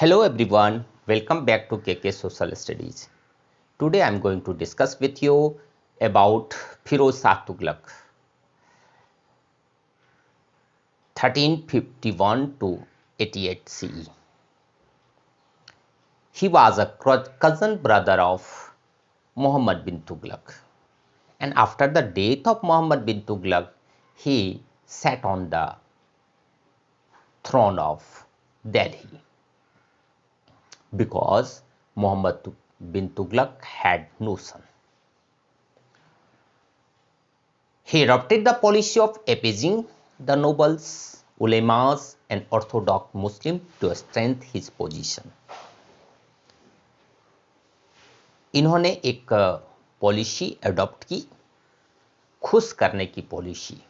Hello everyone, welcome back to KK Social Studies. Today I am going to discuss with you about Firoz Shah Tughlaq 1351 to 88 CE. He was a cousin brother of Muhammad bin Tughlaq, and after the death of Muhammad bin Tughlaq, he sat on the throne of Delhi because Muhammad bin Tughlaq had no son. He adopted the policy of appeasing the nobles, ulemas and orthodox Muslims to strengthen his position. इन्होंने एक policy adopt की, खुश करने की policy.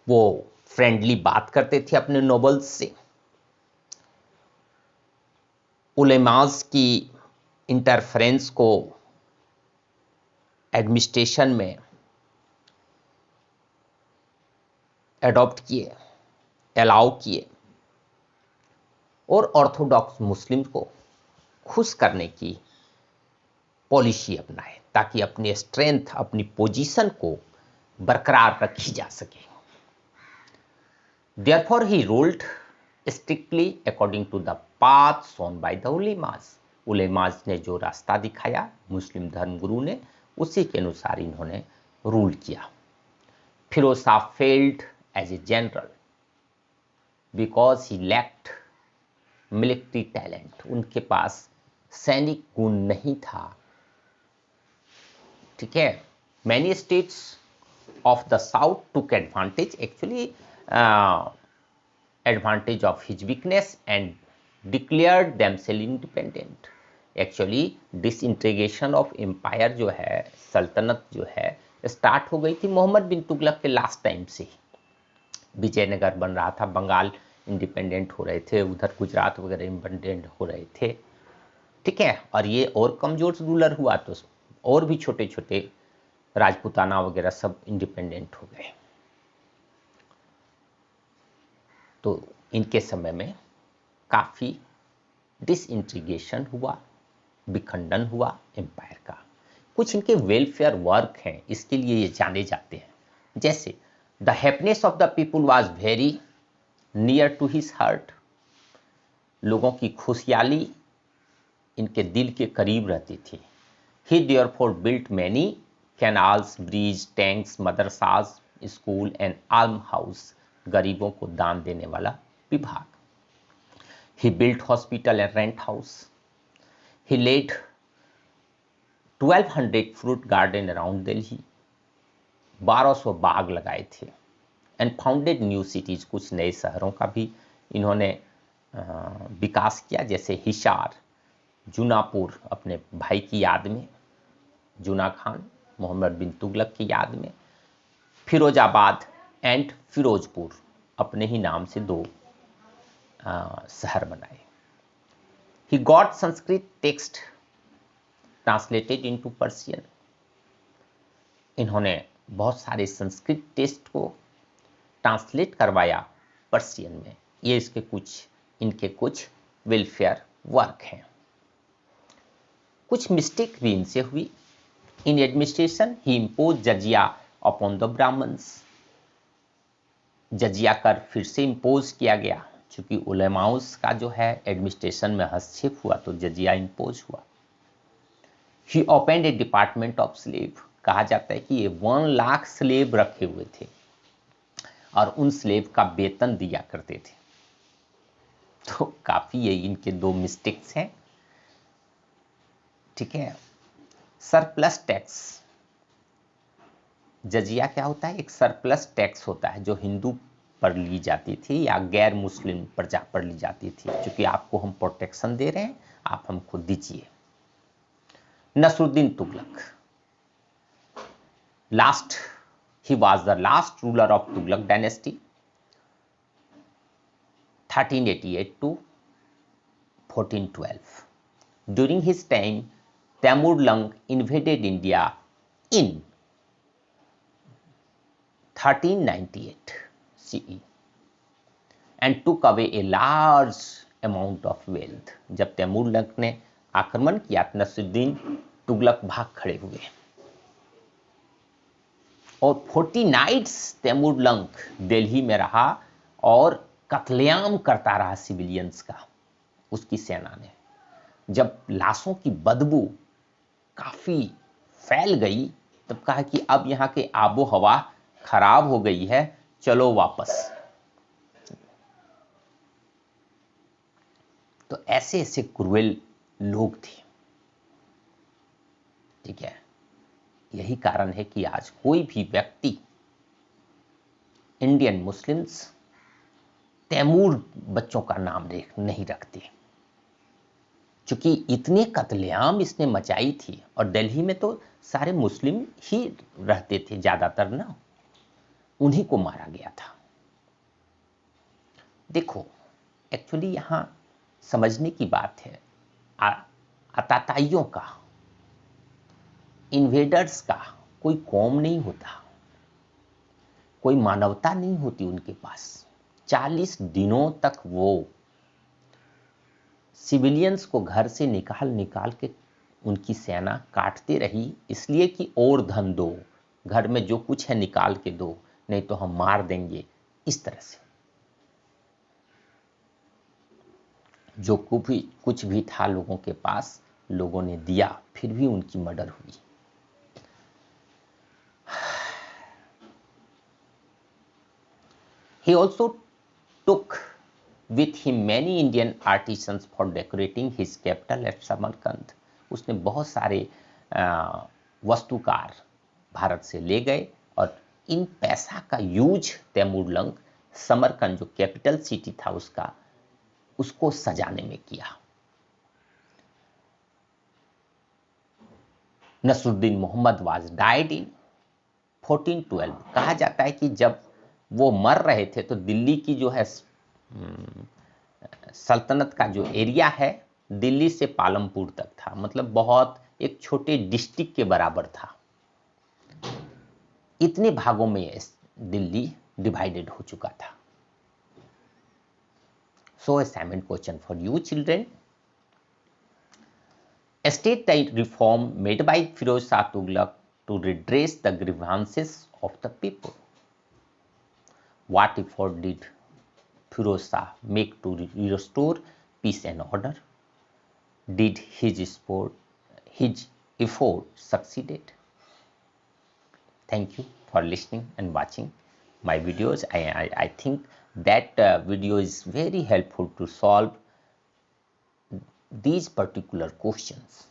वो friendly बात करते थे अपने नोबल्स से, उलेमास की इंटरफेरेंस को एडमिनिस्ट्रेशन में एडॉप्ट किए, अलाउ किए और ऑर्थोडॉक्स मुस्लिम को खुश करने की पॉलिसी अपनाए ताकि अपनी स्ट्रेंथ, अपनी पोजीशन को बरकरार रखी जा सके। Therefore, he ruled strictly according to the path shown by the ulemas. Ulemas ने जो रास्ता दिखाया मुस्लिम धर्मगुरु ने, उसी के अनुसार इन्होंने रूल किया। Firoz Shah failed as a general because he lacked military talent. उनके पास सैनिक गुण नहीं था। ठीक है, many states of the south took advantage of his weakness and declared themselves independent. Actually disintegration of empire जो है, सल्तनत जो है, स्टार्ट हो गई थी मोहम्मद बिन तुगलक के लास्ट टाइम से ही। विजयनगर बन रहा था, बंगाल इंडिपेंडेंट हो रहे थे, उधर गुजरात वगैरह इंडिपेंडेंट हो रहे थे। ठीक है, और ये और कमजोर रूलर हुआ तो और भी छोटे छोटे राजपूताना वगैरह सब इंडिपेंडेंट हो गए। तो इनके समय में काफ़ी डिसइंटीग्रेशन हुआ, विखंडन हुआ एम्पायर का। कुछ इनके वेलफेयर वर्क हैं, इसके लिए ये जाने जाते हैं। जैसे the happiness of the people was very near to his heart. लोगों की खुशहाली इनके दिल के करीब रहती थी। He therefore built many canals, bridge, tanks, मदरसाज, स्कूल एंड आल्म हाउस, गरीबों को दान देने वाला विभाग। He built hospital and rent house. He laid 1200 fruit garden around Delhi, 1200 बाग लगाए थे। एंड फाउंडेड न्यू सिटीज, कुछ नए शहरों का भी इन्होंने विकास किया, जैसे हिसार, जूनापुर अपने भाई की याद में, जूना खान मोहम्मद बिन तुगलक की याद में, फिरोजाबाद एंड फिरोजपुर अपने ही नाम से दो शहर बनाए। He got Sanskrit text translated into Persian. इन्होंने बहुत सारे संस्कृत टेक्स्ट को ट्रांसलेट करवाया पर्शियन में। ये इनके कुछ वेलफेयर वर्क हैं। कुछ मिस्टेक भी इनसे हुई। इन एडमिनिस्ट्रेशन ही इम्पोज जजिया अपॉन द ब्राह्मण्स। जजिया कर फिर से इम्पोज किया गया, चूंकि उलेमाउस का जो है एडमिनिस्ट्रेशन में हस्तक्षेप हुआ तो जजिया इम्पोज हुआ। He opened a department of slave. कहा जाता है कि ये 1 लाख स्लेव रखे हुए थे और उन स्लेव का वेतन दिया करते थे। तो काफी ये इनके दो मिस्टेक्स हैं। ठीक है, सरप्लस टैक्स। जजिया क्या होता है? एक सरप्लस टैक्स होता है जो हिंदू पर ली जाती थी या गैर मुस्लिम प्रजा पर ली जाती थी। क्योंकि आपको हम प्रोटेक्शन दे रहे हैं, आप हमको दीजिए। Nasruddin Tughlaq, he was the last ruler of Tughlaq dynasty, 1388 to 1412. During his time, Temur-Lung invaded India in 1398 CE and took away a large amount of wealth. जब तैमूरलंग ने आक्रमण किया तो नसरुद्दीन तुगलक भाग खड़े हुए और 40 नाइट्स तैमूरलंग दिल्ली में रहा और कत्लेआम करता रहा सिविलियंस का, उसकी सेना ने। जब लाशों की बदबू काफी फैल गई तब कहा कि अब यहाँ के आबो हवा खराब हो गई है, चलो वापस। तो ऐसे ऐसे क्रूएल लोग थे, ठीक है। यही कारण है कि आज कोई भी व्यक्ति इंडियन मुस्लिम्स तैमूर बच्चों का नाम नहीं रखते, क्योंकि इतने कत्लेआम इसने मचाई थी। और दिल्ली में तो सारे मुस्लिम ही रहते थे ज्यादातर ना, उन्हीं को मारा गया था। देखो, एक्चुअली यहां समझने की बात है, अताताइयों का, इन्वेडर्स का कोई कौम नहीं होता, कोई मानवता नहीं होती उनके पास। 40 दिनों तक वो सिविलियंस को घर से निकाल के उनकी सेना काटते रही, इसलिए कि और धन दो, घर में जो कुछ है निकाल के दो, नहीं तो हम मार देंगे। इस तरह से जो कुछ भी था लोगों के पास, लोगों ने दिया, फिर भी उनकी मर्डर हुई। He also took with him many Indian artisans for decorating his capital at Samarkand. उसने बहुत सारे वस्तुकार भारत से ले गए और इन पैसा का यूज तैमूरलंग समरकंद, जो कैपिटल सिटी था उसका, उसको सजाने में किया। Nasruddin Mohammad was died in 1412। कहा जाता है कि जब वो मर रहे थे तो दिल्ली की जो है सल्तनत का जो एरिया है दिल्ली से पालमपुर तक था, मतलब बहुत एक छोटे डिस्ट्रिक्ट के बराबर था। इतने भागों में दिल्ली डिवाइडेड हो चुका था। So assignment question for you children, state the reform made by Firoz Shah Tughlaq to redress the grievances of the people. What effort did Firoz Shah make to restore peace and order? Did his effort succeeded? Thank you for listening and watching my videos. I think that video is very helpful to solve these particular questions.